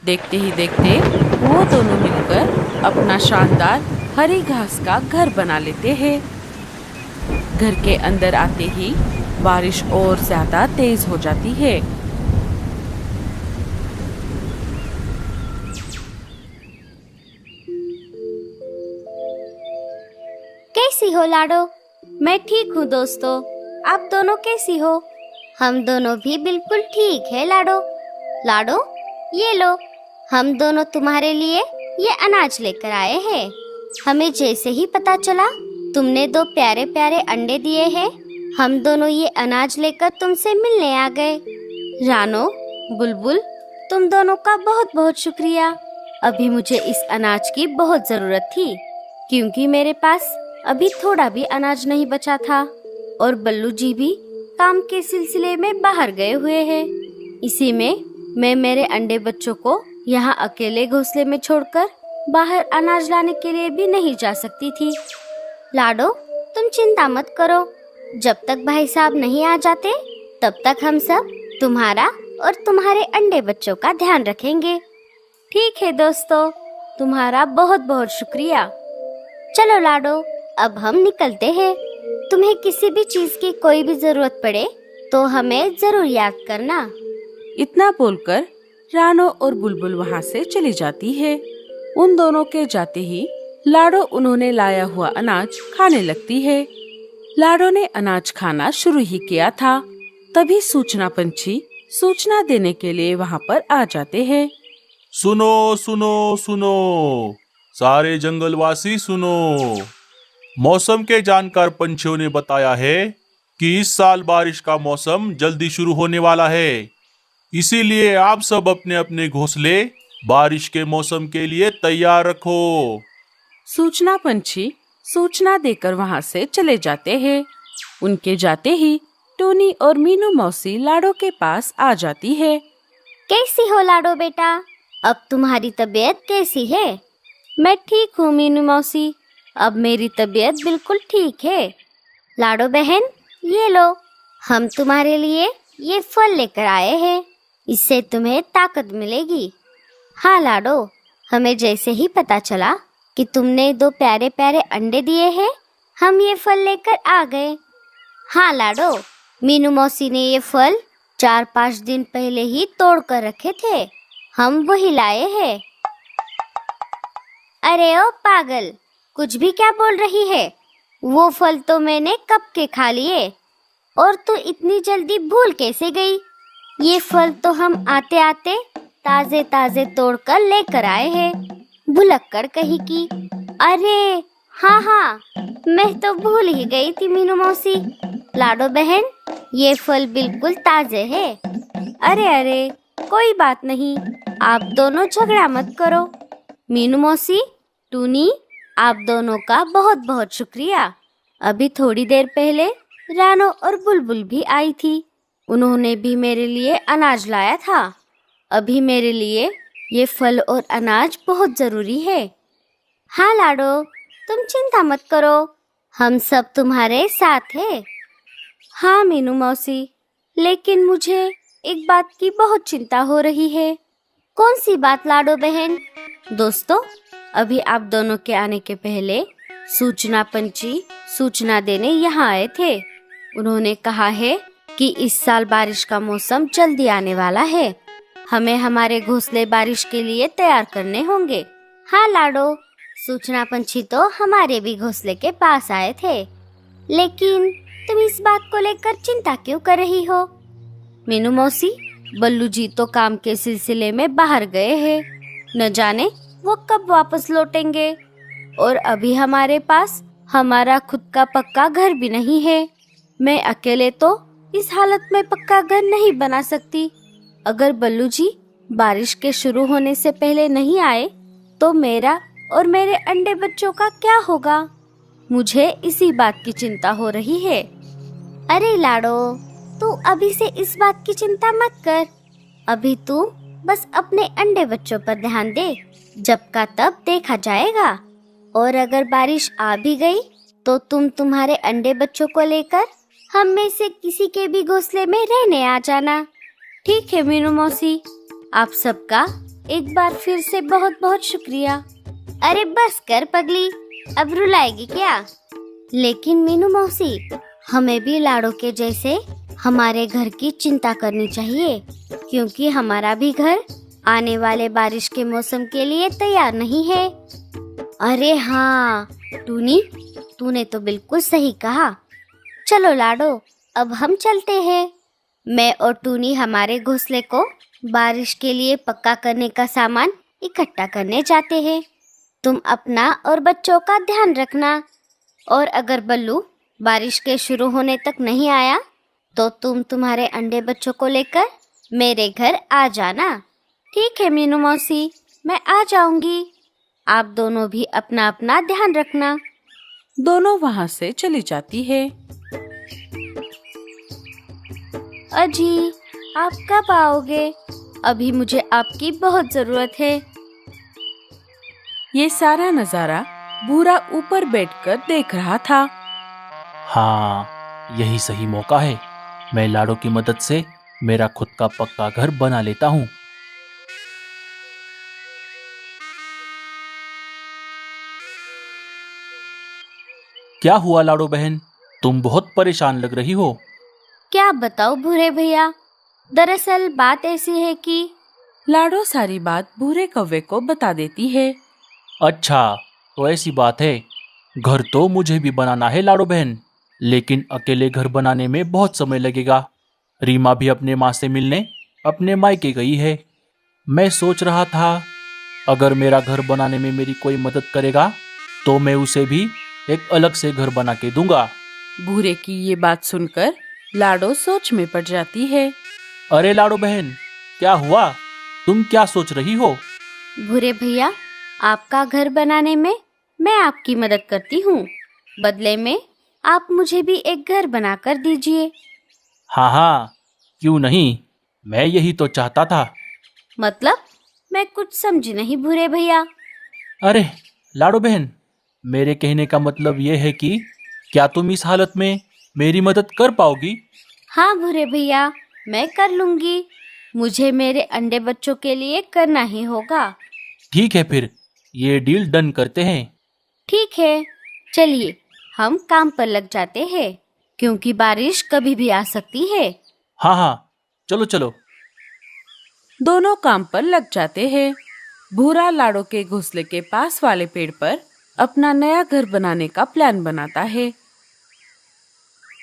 देखते ही देखते वो दोनों मिलकर अपना शानदार हरी घास का घर बना लेते हैं। घर के अंदर आते ही बारिश और ज्यादा तेज हो जाती है। कैसी हो लाडो? मैं ठीक हूँ दोस्तों, आप दोनों कैसी हो? हम दोनों भी बिल्कुल ठीक है लाडो। लाडो, ये लो, हम दोनों तुम्हारे लिए ये अनाज लेकर आए हैं। हमें जैसे ही पता चला तुमने 2 प्यारे प्यारे अंडे दिए हैं, हम दोनों ये अनाज लेकर तुमसे मिलने आ गए। रानो, बुलबुल, तुम दोनों का बहुत बहुत शुक्रिया। अभी मुझे इस अनाज की बहुत जरूरत थी, क्योंकि मेरे पास अभी थोड़ा भी अनाज नहीं बचा था और बल्लू जी भी काम के सिलसिले में बाहर गए हुए हैं। इसी में मैं मेरे अंडे बच्चों को यहाँ अकेले घोंसले में छोड़कर बाहर अनाज लाने के लिए भी नहीं जा सकती थी। लाडो, तुम चिंता मत करो, जब तक भाई साहब नहीं आ जाते तब तक हम सब तुम्हारा और तुम्हारे अंडे बच्चों का ध्यान रखेंगे। ठीक है दोस्तों, तुम्हारा बहुत बहुत शुक्रिया। चलो लाडो, अब हम निकलते हैं। तुम्हें किसी भी चीज की कोई भी जरूरत पड़े तो हमें जरूर याद करना। इतना बोलकर रानो और बुलबुल वहाँ से चली जाती है। उन दोनों के जाते ही लाडो उन्होंने लाया हुआ अनाज खाने लगती है। लाडो ने अनाज खाना शुरू ही किया था, तभी सूचना पंछी सूचना देने के लिए वहाँ पर आ जाते हैं। सुनो सुनो सुनो, सारे जंगलवासी सुनो। मौसम के जानकार पंछियों ने बताया है कि इस साल बारिश का मौसम जल्दी शुरू होने वाला है। इसीलिए आप सब अपने अपने घोंसले बारिश के मौसम के लिए तैयार रखो। सूचना पंछी सूचना देकर वहाँ से चले जाते हैं। उनके जाते ही टोनी और मीनू मौसी लाडो के पास आ जाती है। कैसी हो लाडो बेटा? अब तुम्हारी तबीयत कैसी है? मैं ठीक हूँ मीनू मौसी, अब मेरी तबीयत बिल्कुल ठीक है। लाडो बहन, ये लो, हम तुम्हारे लिए ये फल लेकर आए हैं, इससे तुम्हें ताकत मिलेगी। हाँ लाडो, हमें जैसे ही पता चला कि तुमने 2 प्यारे प्यारे अंडे दिए हैं, हम ये फल लेकर आ गए। हाँ लाडो, मीनू मौसी ने ये फल 4-5 दिन पहले ही तोड़ कर रखे थे, हम वही लाए हैं। अरे ओ पागल, कुछ भी क्या बोल रही है? वो फल तो मैंने कब के खा लिए, और तू इतनी जल्दी भूल कैसे गई? ये फल तो हम आते आते ताजे ताजे तोड़कर लेकर आए हैं, भुलक्कड़ कहीं की। अरे हाँ हाँ, मैं तो भूल ही गई थी मीनू मौसी। लाडो बहन, ये फल बिल्कुल ताजे है। अरे अरे, कोई बात नहीं, आप दोनों झगड़ा मत करो। मीनू मौसी, टूनी, आप दोनों का बहुत बहुत शुक्रिया। अभी थोड़ी देर पहले रानो और बुलबुल भी आई थी, उन्होंने भी मेरे लिए अनाज लाया था। अभी मेरे लिए ये फल और अनाज बहुत जरूरी है। हाँ लाडो, तुम चिंता मत करो, हम सब तुम्हारे साथ हैं। हाँ मीनू मौसी, लेकिन मुझे एक बात की बहुत चिंता हो रही है। कौन सी बात लाडो बहन? दोस्तों, अभी आप दोनों के आने के पहले सूचना पंछी सूचना देने यहाँ आए थे। उन्होंने कहा है कि इस साल बारिश का मौसम जल्दी आने वाला है, हमें हमारे घोंसले बारिश के लिए तैयार करने होंगे। हाँ लाडो, सूचना पंछी तो हमारे भी घोंसले के पास आए थे, लेकिन तुम इस बात को लेकर चिंता क्यों कर रही हो? मीनू मौसी, बल्लू जी तो काम के सिलसिले में बाहर गए हैं, न जाने वो कब वापस लौटेंगे, और अभी हमारे पास हमारा खुद का पक्का घर भी नहीं है। मैं अकेले तो इस हालत में पक्का घर नहीं बना सकती। अगर बल्लू जी बारिश के शुरू होने से पहले नहीं आए तो मेरा और मेरे अंडे बच्चों का क्या होगा? मुझे इसी बात की चिंता हो रही है। अरे लाडो, तू अभी से इस बात की चिंता मत कर, अभी तू बस अपने अंडे बच्चों पर ध्यान दे, जब का तब देखा जाएगा। और अगर बारिश आ भी गई तो तुम तुम्हारे अंडे बच्चों को लेकर हम में से किसी के भी घोंसले में रहने आ जाना। ठीक है मीनू मौसी, आप सबका एक बार फिर से बहुत बहुत शुक्रिया। अरे बस कर पगली, अब रुलाएगी क्या? लेकिन मीनू मौसी, हमें भी लाड़ो के जैसे हमारे घर की चिंता करनी चाहिए, क्योंकि हमारा भी घर आने वाले बारिश के मौसम के लिए तैयार नहीं है। अरे हाँ टूनी, तूने तो बिल्कुल सही कहा। चलो लाडो, अब हम चलते हैं। मैं और टूनी हमारे घोंसले को बारिश के लिए पक्का करने का सामान इकट्ठा करने जाते हैं। तुम अपना और बच्चों का ध्यान रखना, और अगर बल्लू बारिश के शुरू होने तक नहीं आया तो तुम तुम्हारे अंडे बच्चों को लेकर मेरे घर आ जाना। ठीक है मीनू मौसी, मैं आ जाऊंगी। आप दोनों भी अपना अपना ध्यान रखना। दोनों वहाँ से चली जाती है। अजी, आप कब आओगे? अभी मुझे आपकी बहुत जरूरत है। ये सारा नजारा भूरा ऊपर बैठकर देख रहा था। हाँ, यही सही मौका है। मैं लाड़ो की मदद से मेरा खुद का पक्का घर बना लेता हूँ। क्या हुआ लाड़ो बहन, तुम बहुत परेशान लग रही हो। क्या बताओ भूरे भैया, दरअसल बात ऐसी है कि लाडो सारी बात भूरे कौवे को बता देती है। अच्छा, तो ऐसी बात है। घर तो मुझे भी बनाना है लाड़ो बहन, लेकिन अकेले घर बनाने में बहुत समय लगेगा। रीमा भी अपने माँ से मिलने अपने मायके गई है। मैं सोच रहा था अगर मेरा घर बनाने में मेरी कोई मदद करेगा तो मैं उसे भी एक अलग से घर बना के दूंगा। भूरे की ये बात सुनकर लाडो सोच में पड़ जाती है। अरे लाड़ो बहन, क्या हुआ? तुम क्या सोच रही हो? भूरे भैया, आपका घर बनाने में मैं आपकी मदद करती हूँ। बदले में आप मुझे भी एक घर बनाकर दीजिए। हाँ हाँ, क्यों नहीं, मैं यही तो चाहता था। मतलब मैं कुछ समझी नहीं भूरे भैया। अरे लाड़ो बहन, मेरे कहने का मतलब ये है कि क्या तुम इस हालत में मेरी मदद कर पाओगी? हाँ भूरे भैया, मैं कर लूंगी। मुझे मेरे अंडे बच्चों के लिए करना ही होगा। ठीक है, फिर ये डील डन करते हैं। ठीक है, चलिए हम काम पर लग जाते हैं, क्योंकि बारिश कभी भी आ सकती है। हाँ हाँ, चलो चलो। दोनों काम पर लग जाते हैं। भूरा लाडो के घोंसले के पास वाले पेड़ पर अपना नया घर बनाने का प्लान बनाता है।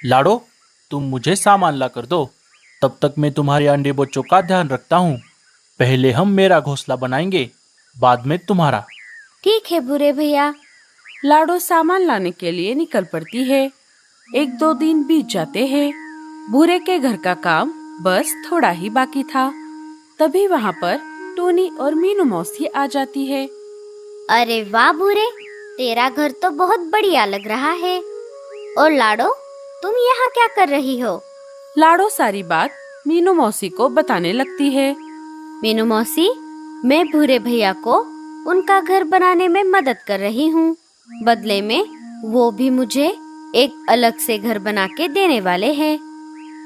लाडो, तुम मुझे सामान ला कर दो, तब तक मैं तुम्हारे अंडे बच्चों का ध्यान रखता हूँ। पहले हम मेरा घोंसला बनाएंगे, बाद में तुम्हारा। ठीक है भूरे भैया। लाडो सामान लाने के लिए निकल पड़ती है। 1-2 दिन बीत जाते हैं। भूरे के घर का काम बस थोड़ा ही बाकी था। तभी वहाँ पर टोनी और मीनू मौसी आ जाती है। अरे वाह भूरे, तेरा घर तो बहुत बढ़िया लग रहा है। और लाडो, तुम यहाँ क्या कर रही हो? लाडो सारी बात मीनू मौसी को बताने लगती है। मीनू मौसी, मैं भूरे भैया को उनका घर बनाने में मदद कर रही हूँ। बदले में वो भी मुझे एक अलग से घर बना के देने वाले हैं।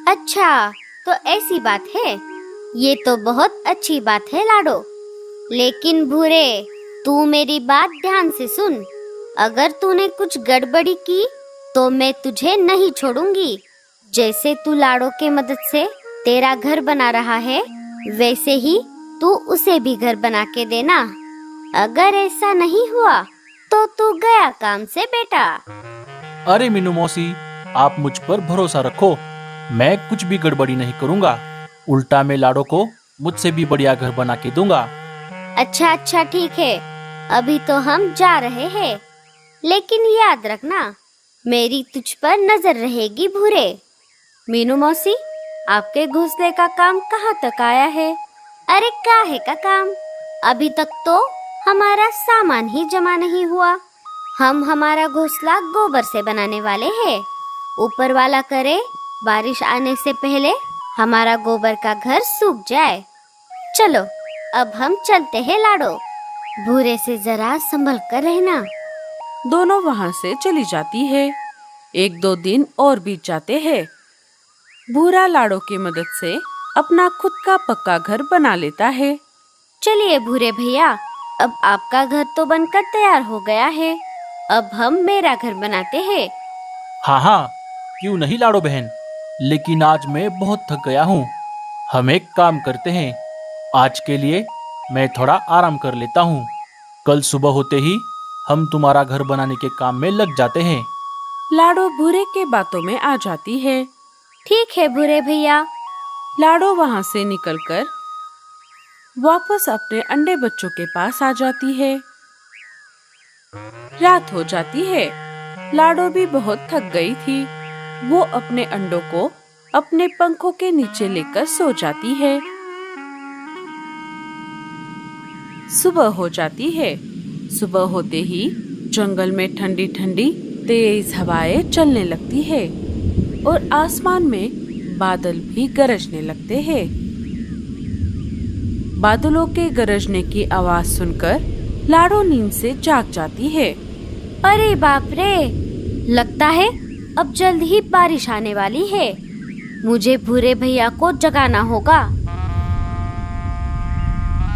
अच्छा, तो ऐसी बात है। ये तो बहुत अच्छी बात है लाडो। लेकिन भूरे, तू मेरी बात ध्यान से सुन। अगर तूने कुछ गड़बड़ी की तो मैं तुझे नहीं छोड़ूंगी। जैसे तू लाडो के मदद से तेरा घर बना रहा है, वैसे ही तू उसे भी घर बना के देना। अगर ऐसा नहीं हुआ तो तू गया काम से बेटा। अरे मीनू मौसी, आप मुझ पर भरोसा रखो, मैं कुछ भी गड़बड़ी नहीं करूँगा। उल्टा मैं लाडो को मुझसे भी बढ़िया घर बना के दूंगा। अच्छा अच्छा, ठीक है, अभी तो हम जा रहे हैं, लेकिन याद रखना मेरी तुझ पर नजर रहेगी भूरे। मीनू मौसी, आपके घोंसले का काम कहाँ तक आया है? अरे काहे का काम, अभी तक तो हमारा सामान ही जमा नहीं हुआ। हम हमारा घोंसला गोबर से बनाने वाले हैं। ऊपर वाला करे बारिश आने से पहले हमारा गोबर का घर सूख जाए। चलो अब हम चलते हैं लाडो, भूरे से जरा संभल कर रहना। दोनों वहाँ से चली जाती है। 1-2 दिन और बीत जाते हैं। भूरा लाडो की मदद से अपना खुद का पक्का घर बना लेता है। चलिए भूरे भैया, अब आपका घर तो बनकर तैयार हो गया है। अब हम मेरा घर बनाते हैं। हाँ हाँ, क्यों नहीं लाडो बहन, लेकिन आज मैं बहुत थक गया हूँ। हम एक काम करते हैं, आज के लिए मैं थोड़ा आराम कर लेता हूँ। कल सुबह होते ही हम तुम्हारा घर बनाने के काम में लग जाते हैं। लाडो भूरे के बातों में आ जाती है। ठीक है भूरे भैया। लाडो वहाँ से निकलकर वापस अपने अंडे बच्चों के पास आ जाती है। रात हो जाती है। लाडो भी बहुत थक गई थी। वो अपने अंडों को अपने पंखों के नीचे लेकर सो जाती है। सुबह हो जाती है। सुबह होते ही जंगल में ठंडी ठंडी तेज हवाएं चलने लगती है और आसमान में बादल भी गरजने लगते हैं। बादलों के गरजने की आवाज सुनकर लाडो नींद से जाग जाती है। अरे बाप रे, लगता है अब जल्द ही बारिश आने वाली है। मुझे भूरे भैया को जगाना होगा।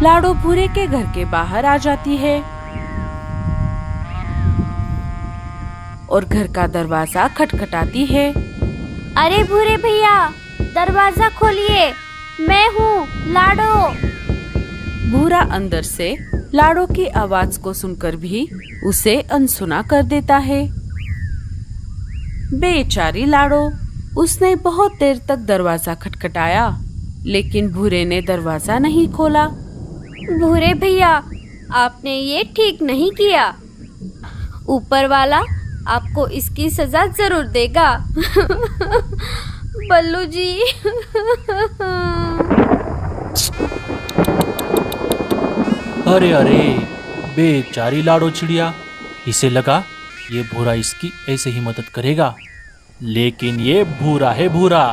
लाडो भूरे के घर के बाहर आ जाती है और घर का दरवाजा खटखटाती है। अरे भूरे भैया, दरवाजा खोलिए, मैं हूँ लाडो। भूरा अंदर से लाडो की आवाज को सुनकर भी उसे अनसुना कर देता है। बेचारी लाडो, उसने बहुत देर तक दरवाजा खटखटाया, लेकिन भूरे ने दरवाजा नहीं खोला। भूरे भैया, आपने ये ठीक नहीं किया। ऊपर वाला आपको इसकी सजा जरूर देगा। बल्लू जी। अरे अरे, बेचारी लाडो चिड़िया, इसे लगा ये भूरा इसकी ऐसे ही मदद करेगा, लेकिन ये भूरा है भूरा,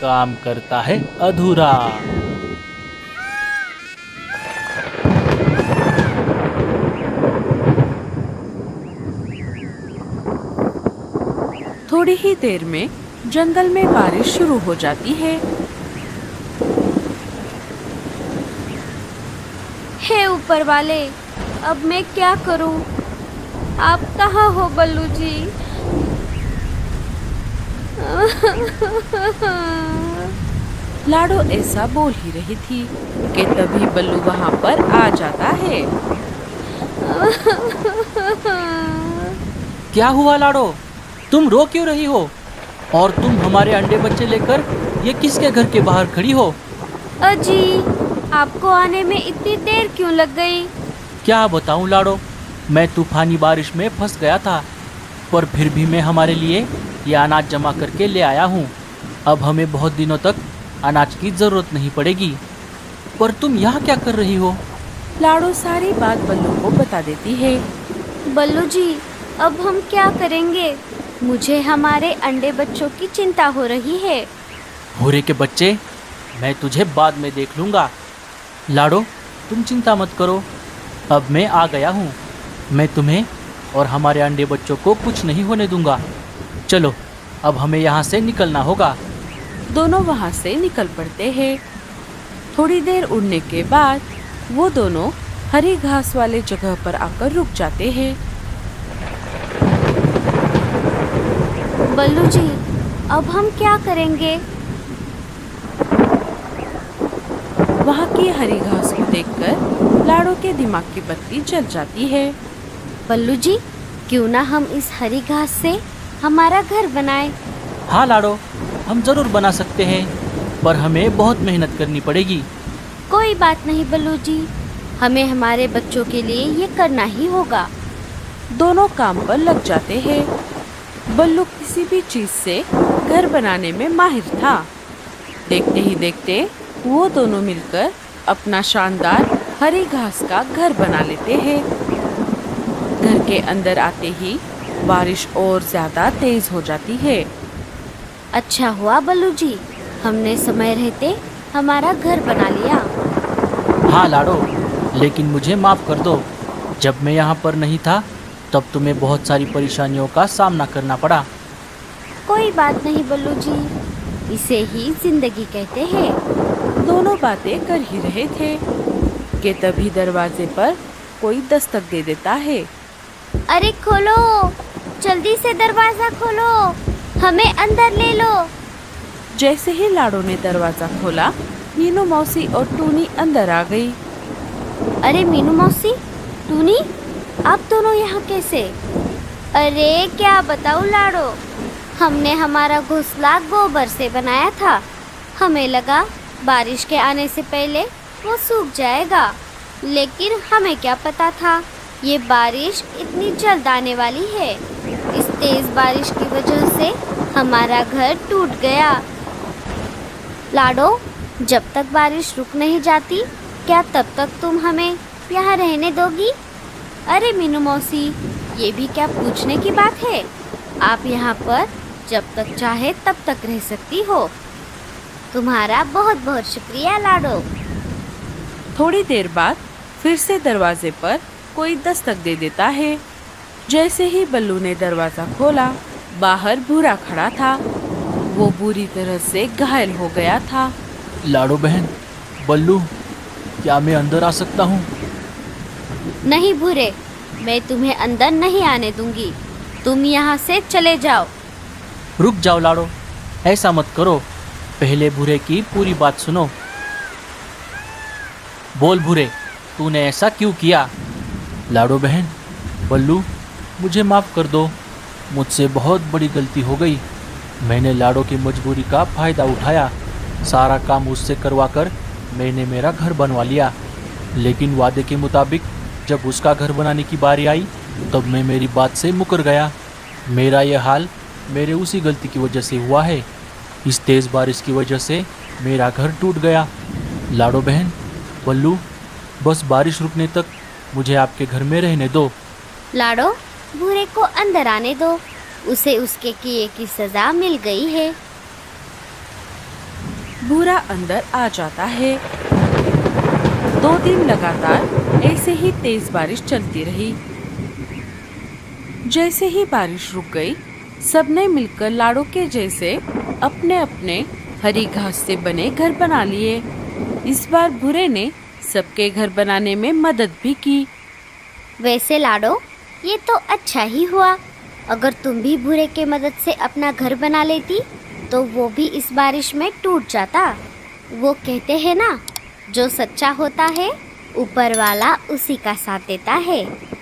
काम करता है अधूरा। थोड़ी ही देर में जंगल में बारिश शुरू हो जाती है। हे ऊपर वाले, अब मैं क्या करूं? आप कहाँ हो बल्लू जी? लाडो ऐसा बोल ही रही थी कि तभी बल्लू वहाँ पर आ जाता है। क्या हुआ लाडो, तुम रो क्यों रही हो? और तुम हमारे अंडे बच्चे लेकर ये किसके घर के बाहर खड़ी हो? अजी, आपको आने में इतनी देर क्यों लग गई? क्या बताऊं लाडो, मैं तूफानी बारिश में फंस गया था, पर फिर भी मैं हमारे लिए ये अनाज जमा करके ले आया हूँ। अब हमें बहुत दिनों तक अनाज की जरूरत नहीं पड़ेगी। पर तुम यहाँ क्या कर रही हो? लाडो सारी बात बल्लू को बता देती है। बल्लू जी, अब हम क्या करेंगे? मुझे हमारे अंडे बच्चों की चिंता हो रही है। भूरे के बच्चे, मैं तुझे बाद में देख लूँगा। लाडो, तुम चिंता मत करो, अब मैं आ गया हूँ। मैं तुम्हें और हमारे अंडे बच्चों को कुछ नहीं होने दूंगा। चलो, अब हमें यहाँ से निकलना होगा। दोनों वहाँ से निकल पड़ते हैं। थोड़ी देर उड़ने के बाद वो दोनों हरी घास वाले जगह पर आकर रुक जाते हैं। बल्लू जी, अब हम क्या करेंगे? वहाँ की हरी घास को देखकर लाडो के दिमाग की बत्ती जल जाती है। बल्लू जी, क्यों ना हम इस हरी घास से हमारा घर बनाएं? हाँ लाडो, हम जरूर बना सकते हैं, पर हमें बहुत मेहनत करनी पड़ेगी। कोई बात नहीं बल्लू जी, हमें हमारे बच्चों के लिए ये करना ही होगा। दोनों काम पर लग जाते हैं। बल्लू किसी भी चीज से घर बनाने में माहिर था। देखते ही देखते वो दोनों मिलकर अपना शानदार हरी घास का घर बना लेते हैं। घर के अंदर आते ही बारिश और ज्यादा तेज हो जाती है। अच्छा हुआ बल्लू जी, हमने समय रहते हमारा घर बना लिया। हाँ लाडो, लेकिन मुझे माफ़ कर दो। जब मैं यहाँ पर नहीं था तब तुम्हें बहुत सारी परेशानियों का सामना करना पड़ा। कोई बात नहीं बल्लू जी, इसे ही जिंदगी कहते हैं। दोनों बातें कर ही रहे थे कि तभी दरवाजे पर कोई दस्तक दे देता है। अरे खोलो, जल्दी से दरवाजा खोलो, हमें अंदर ले लो। जैसे ही लाडो ने दरवाजा खोला, मीनू मौसी और टूनी अंदर आ गई। अरे मीनू मौसी, टूनी, आप दोनों यहाँ कैसे? अरे क्या बताऊँ लाडो, हमने हमारा घोंसला गोबर से बनाया था। हमें लगा बारिश के आने से पहले वो सूख जाएगा, लेकिन हमें क्या पता था ये बारिश इतनी जल्द आने वाली है। इस तेज बारिश की वजह से हमारा घर टूट गया। लाडो, जब तक बारिश रुक नहीं जाती, क्या तब तक तुम हमें यहाँ रहने दोगी? अरे मीनू मौसी, ये भी क्या पूछने की बात है। आप यहाँ पर जब तक चाहे तब तक रह सकती हो। तुम्हारा बहुत बहुत शुक्रिया लाडो। थोड़ी देर बाद फिर से दरवाजे पर कोई दस्तक दे देता है। जैसे ही बल्लू ने दरवाजा खोला, बाहर भूरा खड़ा था। वो बुरी तरह से घायल हो गया था। लाडो बहन, बल्लू, क्या मैं अंदर आ सकता हूँ? नहीं भूरे, मैं तुम्हें अंदर नहीं आने दूंगी। तुम यहाँ से चले जाओ। रुक जाओ लाडो, ऐसा मत करो। पहले भूरे की पूरी बात सुनो। बोल भूरे, तूने ऐसा क्यों किया? लाडो बहन, बल्लू, मुझे माफ़ कर दो। मुझसे बहुत बड़ी गलती हो गई। मैंने लाडो की मजबूरी का फ़ायदा उठाया। सारा काम उससे करवाकर मैंने मेरा घर बनवा लिया। लेकिन वादे के मुताबिक जब उसका घर बनाने की बारी आई, तब मैं मेरी बात से मुकर गया। मेरा यह हाल मेरे उसी गलती की वजह से हुआ है। इस तेज़ बारिश की वजह से मेरा घर टूट गया। लाडो बहन, बल्लू, बस बारिश रुकने तक मुझे आपके घर में रहने दो। लाडो, भूरे को अंदर आने दो। उसे उसके किए की सजा मिल गई है। भूरा अंदर आ जाता है। 2 दिन लगातार ऐसे ही तेज बारिश चलती रही। जैसे ही बारिश रुक गई, सबने मिलकर लाडो के जैसे अपने अपने हरी घास से बने घर बना लिए। इस बार भूरे ने सबके घर बनाने में मदद भी की। वैसे लाडो, ये तो अच्छा ही हुआ। अगर तुम भी भूरे के मदद से अपना घर बना लेती, तो वो भी इस बारिश में टूट जाता। वो कहते हैं ना, जो सच्चा होता है ऊपर वाला उसी का साथ देता है।